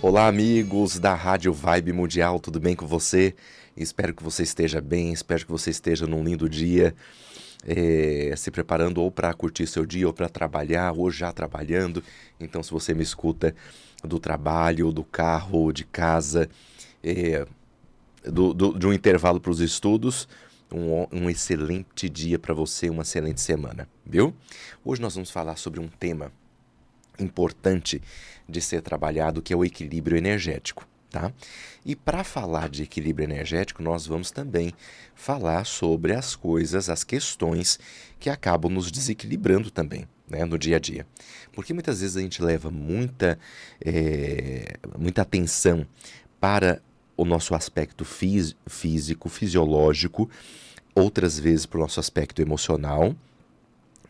Olá, amigos da Rádio Vibe Mundial, tudo bem com você? Espero que você esteja bem, espero que você esteja num lindo dia, se preparando ou para curtir seu dia, ou para trabalhar, ou já trabalhando. Então, se você me escuta do trabalho, do carro, ou de casa, eh, de um intervalo para os estudos, um excelente dia para você, uma excelente semana, viu? Hoje nós vamos falar sobre um tema importante de ser trabalhado, que é o equilíbrio energético, tá? E para falar de equilíbrio energético, nós vamos também falar sobre as coisas, as questões que acabam nos desequilibrando também, né, no dia a dia. Porque muitas vezes a gente leva muita atenção para o nosso aspecto físico, fisiológico, outras vezes para o nosso aspecto emocional,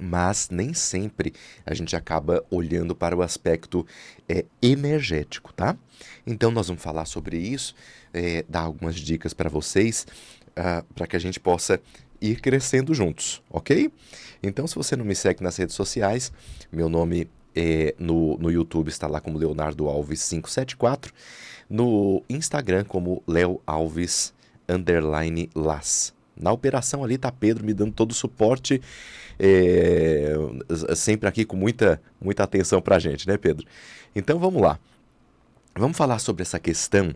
mas nem sempre a gente acaba olhando para o aspecto energético, tá? Então nós vamos falar sobre isso, dar algumas dicas para vocês, para que a gente possa ir crescendo juntos, ok? Então, se você não me segue nas redes sociais, meu nome no YouTube está lá como Leonardo Alves 574, no Instagram como Leo Alves _Las. Na operação ali tá Pedro me dando todo o suporte, sempre aqui com muita atenção pra gente, né, Pedro? Então vamos lá. Vamos falar sobre essa questão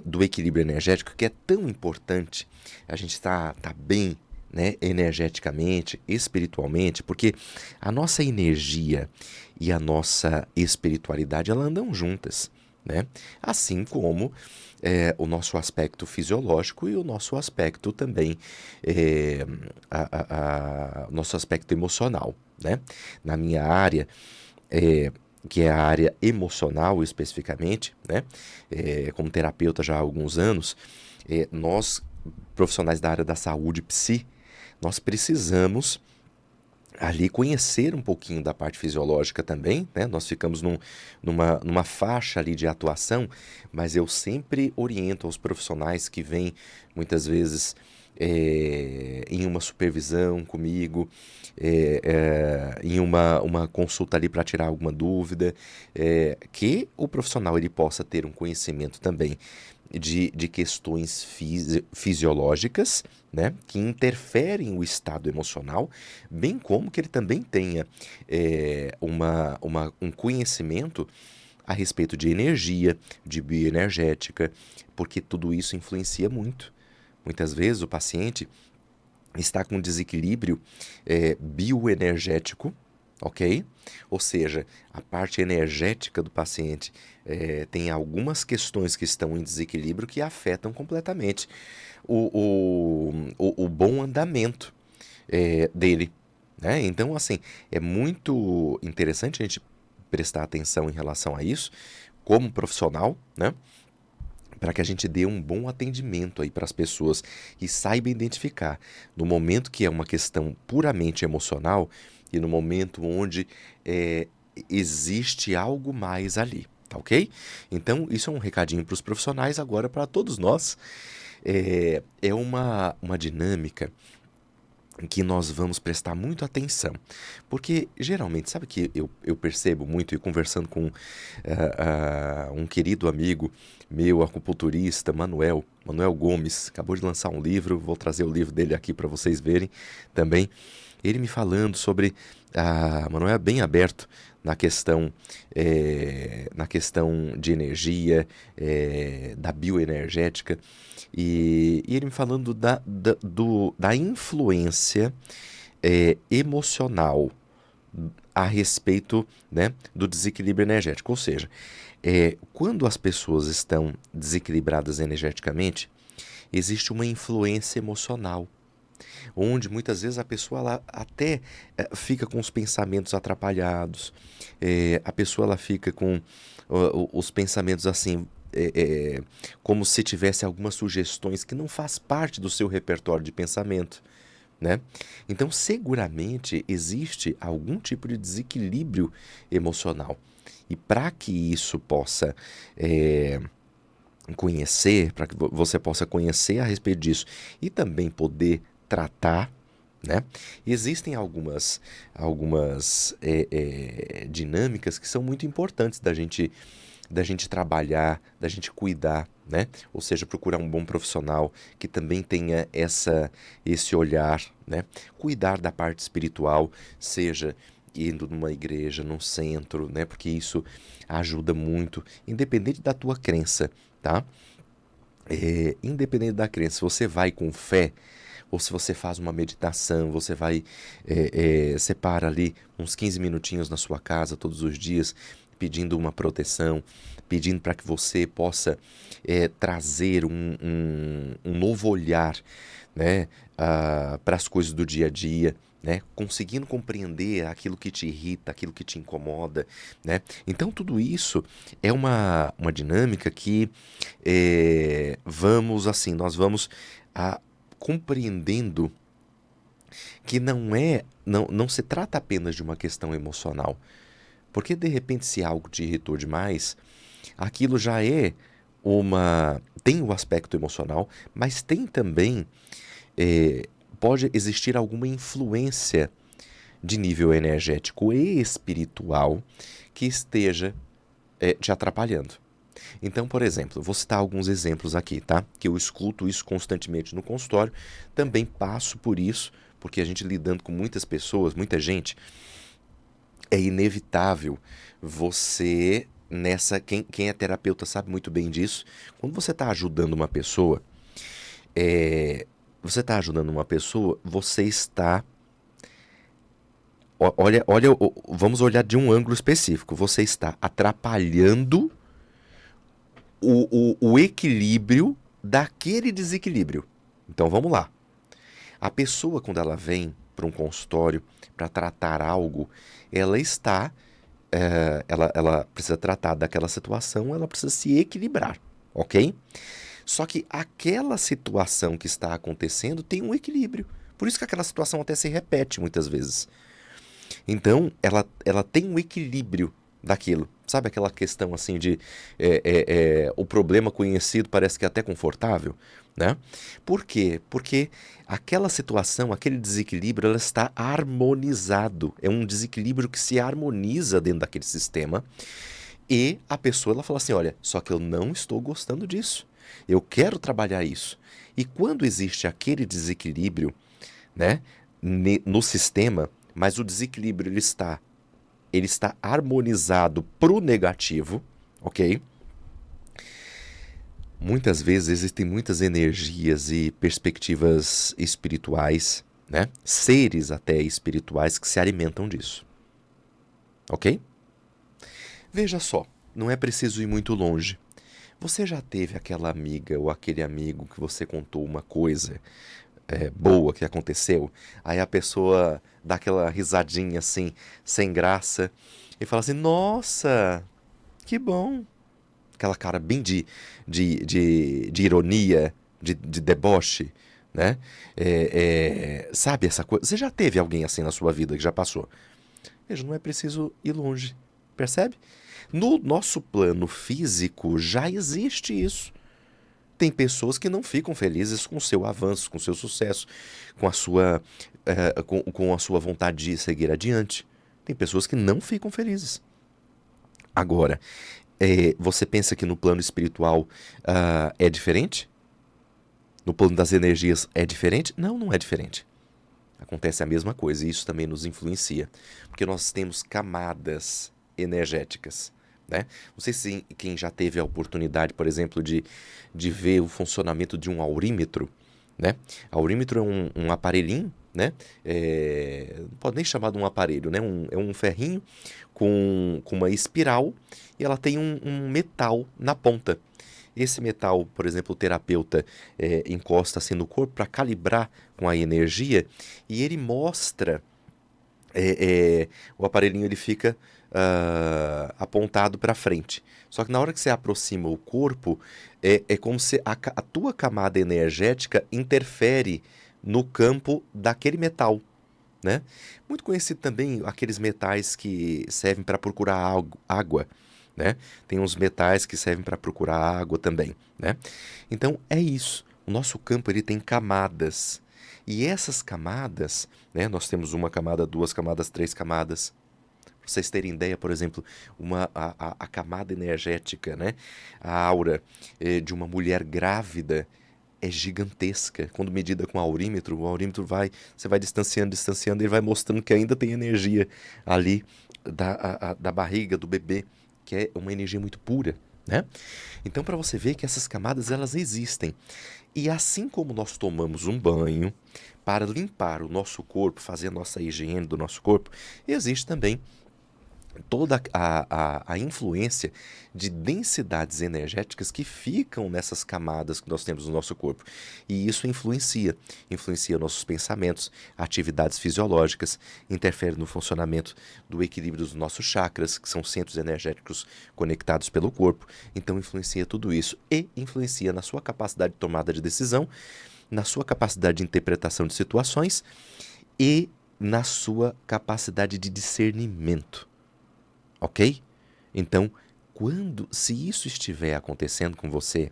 do equilíbrio energético, que é tão importante. A gente está bem, né, energeticamente, espiritualmente, porque a nossa energia e a nossa espiritualidade, elas andam juntas, né? Assim como o nosso aspecto fisiológico e o nosso aspecto também, nosso aspecto emocional, né? Na minha área, que é a área emocional especificamente, né? Como terapeuta já há alguns anos, nós, profissionais da área da saúde, nós precisamos ali conhecer um pouquinho da parte fisiológica também, né? Nós ficamos numa faixa ali de atuação, mas eu sempre oriento aos profissionais que vêm muitas vezes em uma supervisão comigo, em uma consulta ali para tirar alguma dúvida, que o profissional ele possa ter um conhecimento também de questões fisiológicas, né, que interferem o estado emocional, bem como que ele também tenha um conhecimento a respeito de energia, de bioenergética, porque tudo isso influencia muito. Muitas vezes o paciente está com desequilíbrio bioenergético, ok? Ou seja, a parte energética do paciente tem algumas questões que estão em desequilíbrio que afetam completamente o bom andamento dele, né? Então, assim, é muito interessante a gente prestar atenção em relação a isso, como profissional, né? Para que a gente dê um bom atendimento aí para as pessoas e saiba identificar no momento que é uma questão puramente emocional e no momento onde existe algo mais ali, tá ok? Então, isso é um recadinho para os profissionais, agora para todos nós. É uma dinâmica que nós vamos prestar muito atenção, porque geralmente, sabe que eu percebo muito, e conversando com um querido amigo meu, acupunturista, Manuel Gomes, acabou de lançar um livro, vou trazer o livro dele aqui para vocês verem também, ele me falando sobre, Manuel é bem aberto na questão de energia, da bioenergética, e ele me falando da influência emocional a respeito, né, do desequilíbrio energético. Ou seja, quando as pessoas estão desequilibradas energeticamente, existe uma influência emocional, onde muitas vezes a pessoa ela até fica com os pensamentos atrapalhados, a pessoa ela fica com os pensamentos assim, como se tivesse algumas sugestões que não faz parte do seu repertório de pensamento, né? Então, seguramente existe algum tipo de desequilíbrio emocional. E para que isso possa conhecer, para que você possa conhecer a respeito disso e também poder tratar, né? Existem algumas dinâmicas que são muito importantes da gente da gente trabalhar, da gente cuidar, né? Ou seja, procurar um bom profissional que também tenha esse olhar, né? Cuidar da parte espiritual, seja indo numa igreja, num centro, né? Porque isso ajuda muito, independente da tua crença, tá? Independente da crença, se você vai com fé, ou se você faz uma meditação, você vai, separa ali uns 15 minutinhos na sua casa todos os dias, pedindo uma proteção, pedindo para que você possa trazer um novo olhar, né, para as coisas do dia a dia, né, conseguindo compreender aquilo que te irrita, aquilo que te incomoda, né? Então tudo isso é uma dinâmica que nós vamos a, compreendendo que não se trata apenas de uma questão emocional. Porque de repente se algo te irritou demais, aquilo já tem o aspecto emocional, mas tem também, eh, pode existir alguma influência de nível energético e espiritual que esteja te atrapalhando. Então, por exemplo, vou citar alguns exemplos aqui, tá? Que eu escuto isso constantemente no consultório, também passo por isso, porque a gente lidando com muitas pessoas, muita gente, é inevitável você quem é terapeuta sabe muito bem disso. Quando você está ajudando uma pessoa, você está. Olha, vamos olhar de um ângulo específico. Você está atrapalhando o equilíbrio daquele desequilíbrio. Então vamos lá. A pessoa, quando ela vem para um consultório para tratar algo, ela precisa tratar daquela situação, ela precisa se equilibrar, ok? Só que aquela situação que está acontecendo tem um equilíbrio. Por isso que aquela situação até se repete muitas vezes. Então, ela tem um equilíbrio daquilo. Sabe aquela questão assim de o problema conhecido parece que é até confortável, né? Por quê? Porque aquela situação, aquele desequilíbrio, ela está harmonizado. É um desequilíbrio que se harmoniza dentro daquele sistema. E a pessoa ela fala assim, olha, só que eu não estou gostando disso. Eu quero trabalhar isso. E quando existe aquele desequilíbrio, né, no sistema, mas o desequilíbrio ele está harmonizado pro negativo, ok? Muitas vezes existem muitas energias e perspectivas espirituais, né? Seres até espirituais que se alimentam disso, ok? Veja só, não é preciso ir muito longe. Você já teve aquela amiga ou aquele amigo que você contou uma coisa boa que aconteceu, aí a pessoa dá aquela risadinha assim, sem graça, e fala assim, nossa, que bom. Aquela cara bem de ironia, de deboche, né? Sabe essa coisa? Você já teve alguém assim na sua vida que já passou? Veja, não é preciso ir longe, percebe? No nosso plano físico já existe isso. Tem pessoas que não ficam felizes com o seu avanço, com o seu sucesso, com a sua vontade de seguir adiante. Tem pessoas que não ficam felizes. Agora, você pensa que no plano espiritual é diferente? No plano das energias é diferente? Não, não é diferente. Acontece a mesma coisa e isso também nos influencia. Porque nós temos camadas energéticas. Né? Não sei se quem já teve a oportunidade, por exemplo, de ver o funcionamento de um aurímetro. Né? Aurímetro é um aparelhinho, né? Não pode nem chamar de um aparelho, né? É um ferrinho com uma espiral e ela tem um metal na ponta. Esse metal, por exemplo, o terapeuta encosta assim no corpo para calibrar com a energia e ele mostra, o aparelhinho ele fica apontado para frente. Só que na hora que você aproxima o corpo, é como se a tua camada energética interfere no campo daquele metal, né? Muito conhecido também aqueles metais que servem para procurar água, né? Tem uns metais que servem para procurar água também, né? Então é isso. O nosso campo ele tem camadas. E essas camadas, né? Nós temos uma camada, duas camadas, três camadas. Pra vocês terem ideia, por exemplo, a camada energética, né? A aura de uma mulher grávida é gigantesca. Quando medida com o aurímetro você vai distanciando, distanciando, e ele vai mostrando que ainda tem energia ali da barriga do bebê, que é uma energia muito pura, né? Então, para você ver que essas camadas, elas existem. E assim como nós tomamos um banho para limpar o nosso corpo, fazer a nossa higiene do nosso corpo, existe também toda a influência de densidades energéticas que ficam nessas camadas que nós temos no nosso corpo. E isso influencia nossos pensamentos, atividades fisiológicas, interfere no funcionamento do equilíbrio dos nossos chakras, que são centros energéticos conectados pelo corpo. Então influencia tudo isso e influencia na sua capacidade de tomada de decisão, na sua capacidade de interpretação de situações e na sua capacidade de discernimento. Ok? Então, se isso estiver acontecendo com você,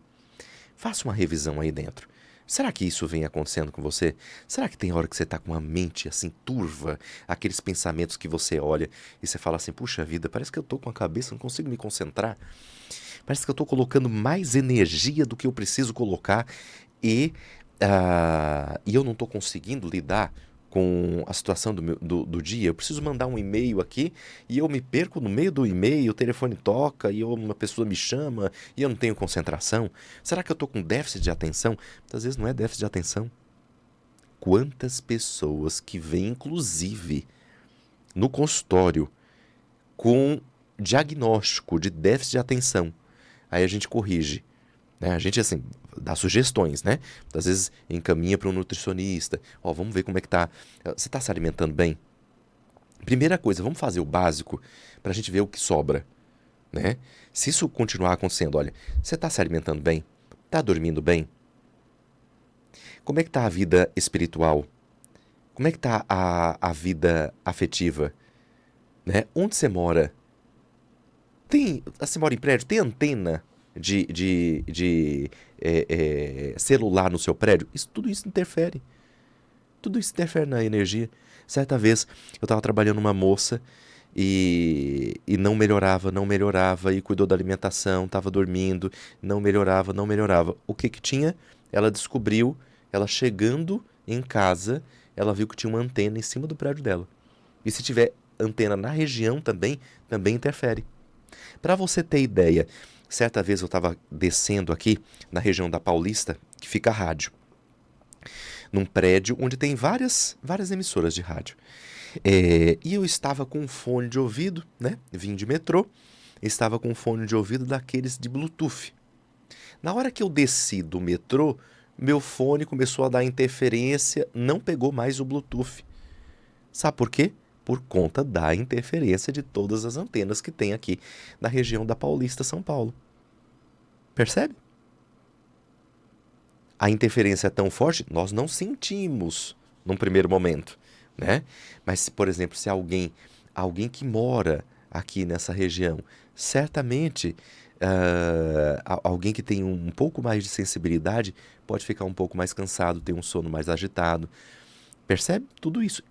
faça uma revisão aí dentro. Será que isso vem acontecendo com você? Será que tem hora que você está com uma mente assim turva, aqueles pensamentos que você olha e você fala assim, puxa vida, parece que eu estou com a cabeça, não consigo me concentrar. Parece que eu estou colocando mais energia do que eu preciso colocar e eu não estou conseguindo lidar com a situação do dia. Eu preciso mandar um e-mail aqui e eu me perco no meio do e-mail, o telefone toca e uma pessoa me chama e eu não tenho concentração. Será que eu estou com déficit de atenção? Muitas vezes não é déficit de atenção. Quantas pessoas que vêm, inclusive, no consultório com diagnóstico de déficit de atenção, aí a gente corrige. Né? A gente, assim, dá sugestões, né? Às vezes encaminha para um nutricionista. Ó, vamos ver como é que tá. Você está se alimentando bem? Primeira coisa, vamos fazer o básico para a gente ver o que sobra, né? Se isso continuar acontecendo, olha, você está se alimentando bem? Está dormindo bem? Como é que está a vida espiritual? Como é que está a vida afetiva? Né? Onde você mora? Você mora em prédio? Tem antena de celular no seu prédio? Tudo isso interfere. Tudo isso interfere na energia. Certa vez eu estava trabalhando uma moça e não melhorava, e cuidou da alimentação, estava dormindo, não melhorava. O que que tinha? Ela descobriu, ela chegando em casa, ela viu que tinha uma antena em cima do prédio dela. E se tiver antena na região também interfere. Para você ter ideia, certa vez eu estava descendo aqui na região da Paulista, que fica a rádio, num prédio onde tem várias emissoras de rádio. E eu estava com um fone de ouvido, né? Vim de metrô, estava com um fone de ouvido daqueles de Bluetooth. Na hora que eu desci do metrô, meu fone começou a dar interferência, não pegou mais o Bluetooth. Sabe por quê? Por conta da interferência de todas as antenas que tem aqui na região da Paulista, São Paulo. Percebe? A interferência é tão forte, nós não sentimos num primeiro momento, né? Mas, por exemplo, se alguém que mora aqui nessa região, certamente alguém que tem um pouco mais de sensibilidade pode ficar um pouco mais cansado, ter um sono mais agitado. Percebe? Tudo isso.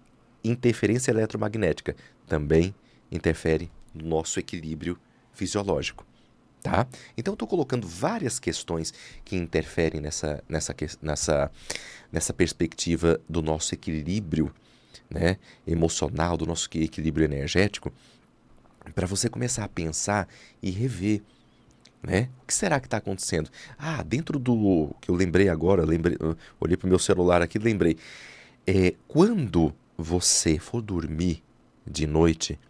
Interferência eletromagnética também interfere no nosso equilíbrio fisiológico, tá? Então eu estou colocando várias questões que interferem nessa perspectiva do nosso equilíbrio, né, emocional, do nosso equilíbrio energético, para você começar a pensar e rever, né? O que será que está acontecendo? Dentro do que eu lembrei agora, eu olhei para o meu celular aqui e lembrei, quando você for dormir de noite,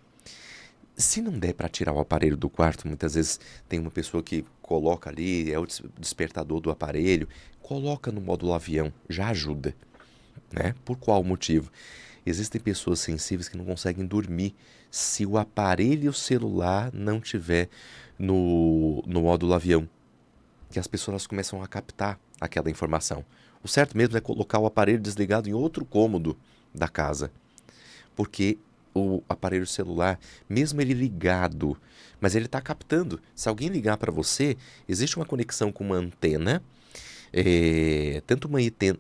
se não der para tirar o aparelho do quarto, muitas vezes tem uma pessoa que coloca ali, é o despertador do aparelho, coloca no módulo avião, já ajuda, né? Por qual motivo? Existem pessoas sensíveis que não conseguem dormir se o aparelho celular não tiver no módulo avião, que as pessoas começam a captar aquela informação. O certo mesmo é colocar o aparelho desligado em outro cômodo da casa, porque o aparelho celular, mesmo ele ligado, mas ele está captando. Se alguém ligar para você, existe uma conexão com uma antena, tanto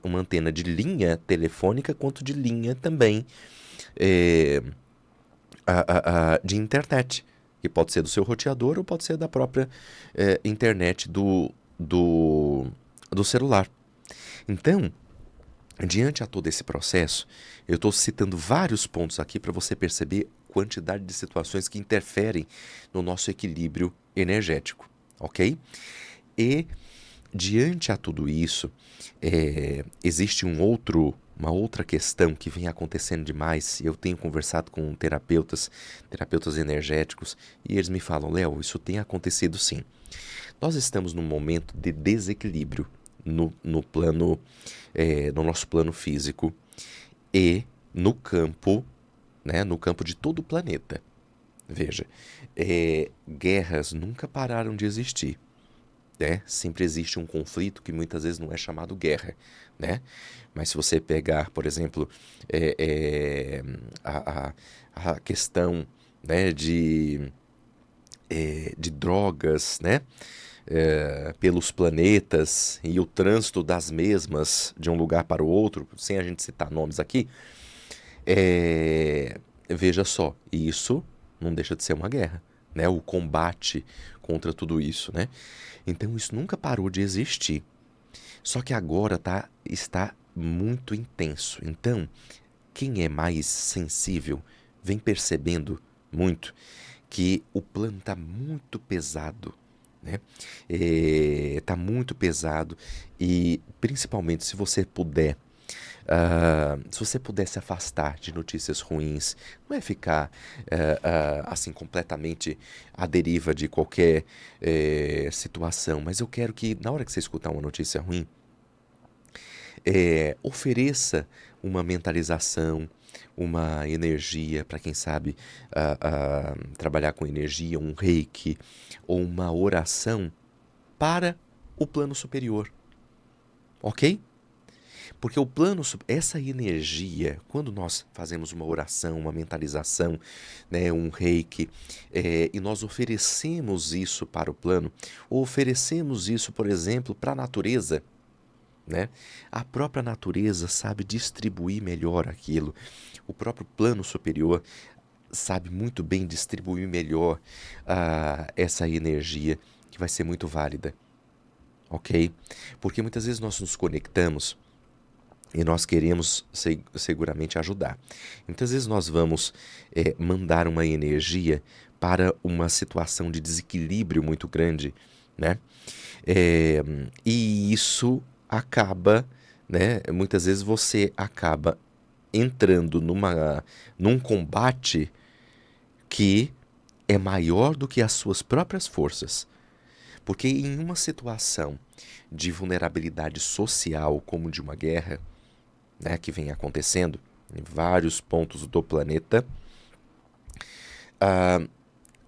uma antena de linha telefônica quanto de linha também de internet, que pode ser do seu roteador ou pode ser da própria internet do celular. Então, diante a todo esse processo, eu estou citando vários pontos aqui para você perceber a quantidade de situações que interferem no nosso equilíbrio energético, ok? E, diante a tudo isso, existe uma outra questão que vem acontecendo demais. Eu tenho conversado com terapeutas energéticos, e eles me falam: Léo, isso tem acontecido sim. Nós estamos num momento de desequilíbrio no plano, no nosso plano físico e no campo, né, no campo de todo o planeta. Veja, guerras nunca pararam de existir, né? Sempre existe um conflito que muitas vezes não é chamado guerra, né? Mas se você pegar, por exemplo, a questão, né, de drogas, né, pelos planetas e o trânsito das mesmas de um lugar para o outro, sem a gente citar nomes aqui, veja só, isso não deixa de ser uma guerra, né? O combate contra tudo isso, né? Então isso nunca parou de existir. Só que agora está muito intenso. Então, quem é mais sensível vem percebendo muito que o plano está muito pesado, né? Está muito pesado e, principalmente, se você puder, se você puder se afastar de notícias ruins, não é ficar assim completamente à deriva de qualquer situação, mas eu quero que, na hora que você escutar uma notícia ruim, ofereça uma mentalização, uma energia, para quem sabe trabalhar com energia, um reiki ou uma oração para o plano superior, ok? Porque o plano, essa energia, quando nós fazemos uma oração, uma mentalização, né, um reiki, e nós oferecemos isso para o plano, ou oferecemos isso, por exemplo, para a natureza, né? A própria natureza sabe distribuir melhor aquilo. O próprio plano superior sabe muito bem distribuir melhor essa energia, que vai ser muito válida, ok? Porque muitas vezes nós nos conectamos e nós queremos seguramente ajudar. Muitas vezes nós vamos mandar uma energia para uma situação de desequilíbrio muito grande, né? E isso acaba, né? Muitas vezes você acaba entrando num combate que é maior do que as suas próprias forças. Porque em uma situação de vulnerabilidade social, como de uma guerra, né, que vem acontecendo em vários pontos do planeta,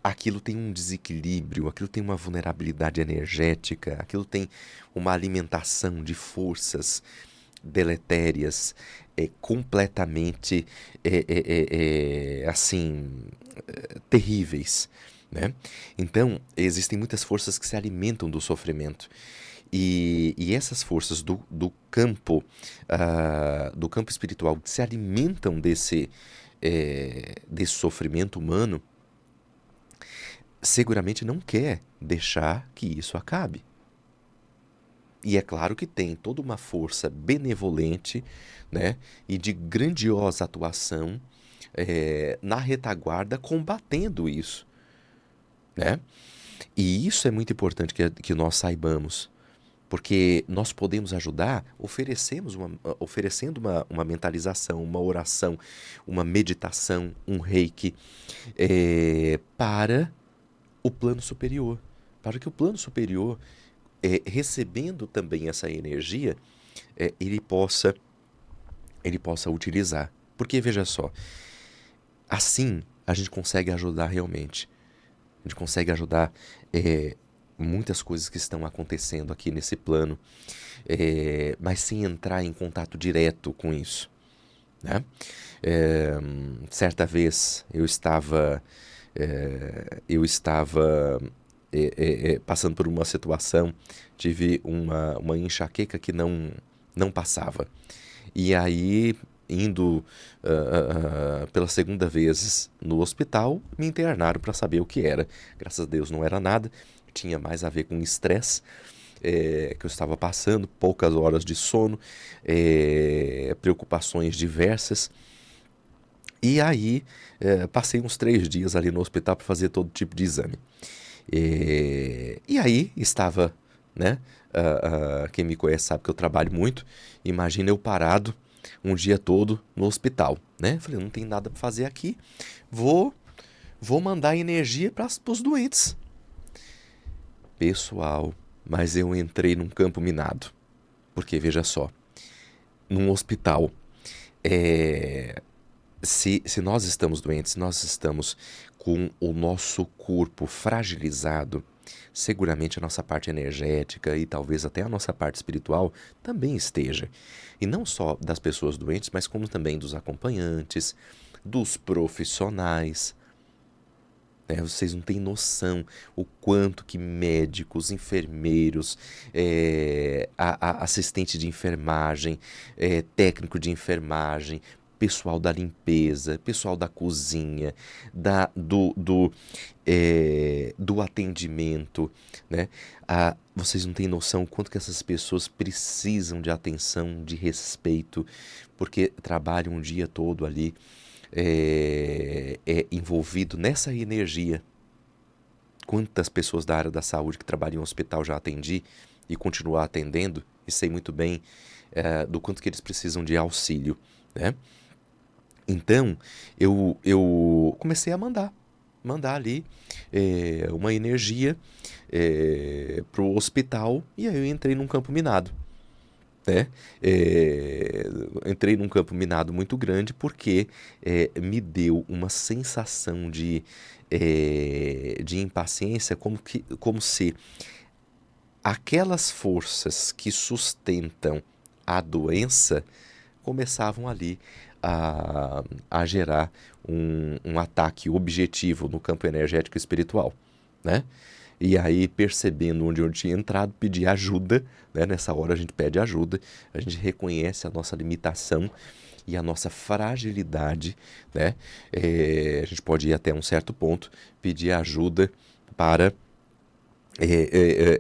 aquilo tem um desequilíbrio, aquilo tem uma vulnerabilidade energética, aquilo tem uma alimentação de forças deletérias, completamente assim, terríveis, né? Então, existem muitas forças que se alimentam do sofrimento. E essas forças do campo espiritual que se alimentam desse sofrimento humano, seguramente não quer deixar que isso acabe. E é claro que tem toda uma força benevolente, né, e de grandiosa atuação na retaguarda combatendo isso, né? E isso é muito importante que nós saibamos, porque nós podemos ajudar oferecendo uma mentalização, uma oração, uma meditação, um reiki para o plano superior, para que o plano superior, recebendo também essa energia, ele possa utilizar. Porque, veja só, assim a gente consegue ajudar realmente. A gente consegue ajudar muitas coisas que estão acontecendo aqui nesse plano, mas sem entrar em contato direto com isso, né? Certa vez eu estava passando por uma situação, tive uma enxaqueca que não passava. E aí indo pela segunda vez no hospital, me internaram para saber o que era. Graças a Deus não era nada, tinha mais a ver com estresse que eu estava passando, poucas horas de sono, preocupações diversas. E aí, passei uns 3 dias ali no hospital para fazer todo tipo de exame. E aí, estava, né? Quem me conhece sabe que eu trabalho muito. Imagina eu parado um dia todo no hospital, né? Falei, não tem nada para fazer aqui. Vou mandar energia para os doentes. Pessoal, mas eu entrei num campo minado. Porque, veja só, num hospital, se nós estamos doentes, se nós estamos com o nosso corpo fragilizado, seguramente a nossa parte energética e talvez até a nossa parte espiritual também esteja. E não só das pessoas doentes, mas como também dos acompanhantes, dos profissionais. Vocês não têm noção o quanto que médicos, enfermeiros, assistente de enfermagem, técnico de enfermagem, pessoal da limpeza, pessoal da cozinha, do atendimento, né? Vocês não têm noção o quanto que essas pessoas precisam de atenção, de respeito, porque trabalham um dia todo ali envolvido nessa energia. Quantas pessoas da área da saúde que trabalham em hospital já atendi e continuar atendendo e sei muito bem do quanto que eles precisam de auxílio, né? Então, eu comecei a mandar ali uma energia para o hospital e aí eu entrei num campo minado, né? Entrei num campo minado muito grande porque me deu uma sensação de impaciência, como se aquelas forças que sustentam a doença começavam ali a gerar um ataque objetivo no campo energético e espiritual, né? E aí, percebendo onde eu tinha entrado, pedi ajuda, né? Nessa hora a gente pede ajuda, a gente reconhece a nossa limitação e a nossa fragilidade, né? A gente pode ir até um certo ponto, pedir ajuda para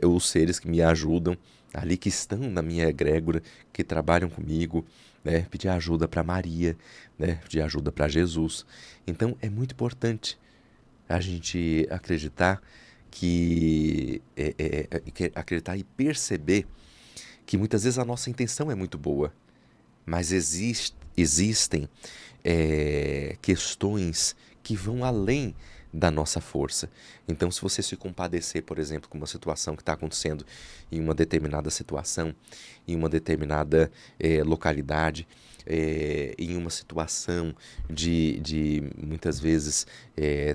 os seres que me ajudam, ali que estão na minha egrégora, que trabalham comigo, né? Pedir ajuda para Maria, né? Pedir ajuda para Jesus. Então, é muito importante a gente acreditar acreditar e perceber que muitas vezes a nossa intenção é muito boa, mas existem questões que vão além da nossa força. Então, se você se compadecer, por exemplo, com uma situação que está acontecendo em uma determinada situação, em uma determinada localidade, em uma situação de muitas vezes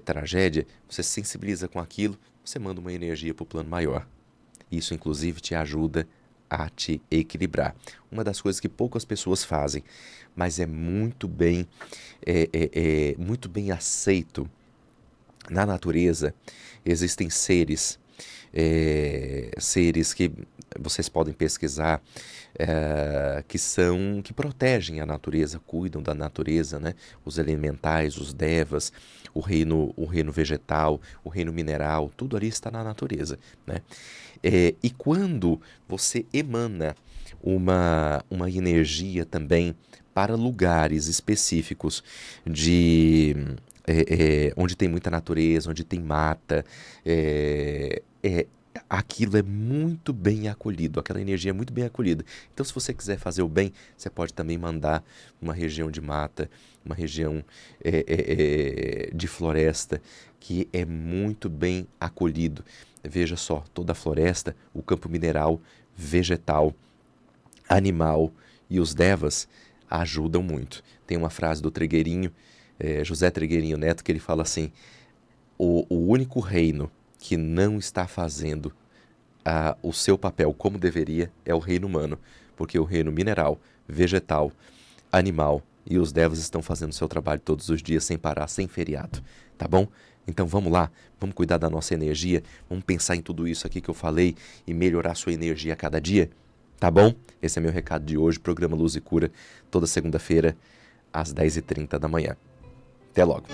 tragédia, você se sensibiliza com aquilo, você manda uma energia para o plano maior. Isso, inclusive, te ajuda a te equilibrar. Uma das coisas que poucas pessoas fazem, mas é muito bem aceito na natureza. Existem seres que vocês podem pesquisar, que protegem a natureza, cuidam da natureza, né? Os elementais, os devas, o reino vegetal, o reino mineral, tudo ali está na natureza, né? E quando você emana uma energia também para lugares específicos onde tem muita natureza, onde tem mata, aquilo é muito bem acolhido, aquela energia é muito bem acolhida. Então, se você quiser fazer o bem, você pode também mandar uma região de mata, uma região de floresta, que é muito bem acolhido. Veja só, toda a floresta, o campo mineral, vegetal, animal e os devas ajudam muito. Tem uma frase do Trigueirinho, José Trigueirinho Neto, que ele fala assim: o único reino que não está fazendo o seu papel como deveria é o reino humano, porque o reino mineral, vegetal, animal e os devas estão fazendo o seu trabalho todos os dias, sem parar, sem feriado, tá bom? Então vamos lá, vamos cuidar da nossa energia, vamos pensar em tudo isso aqui que eu falei e melhorar a sua energia a cada dia, tá bom? Esse é meu recado de hoje, programa Luz e Cura, toda segunda-feira, às 10h30 da manhã. Até logo!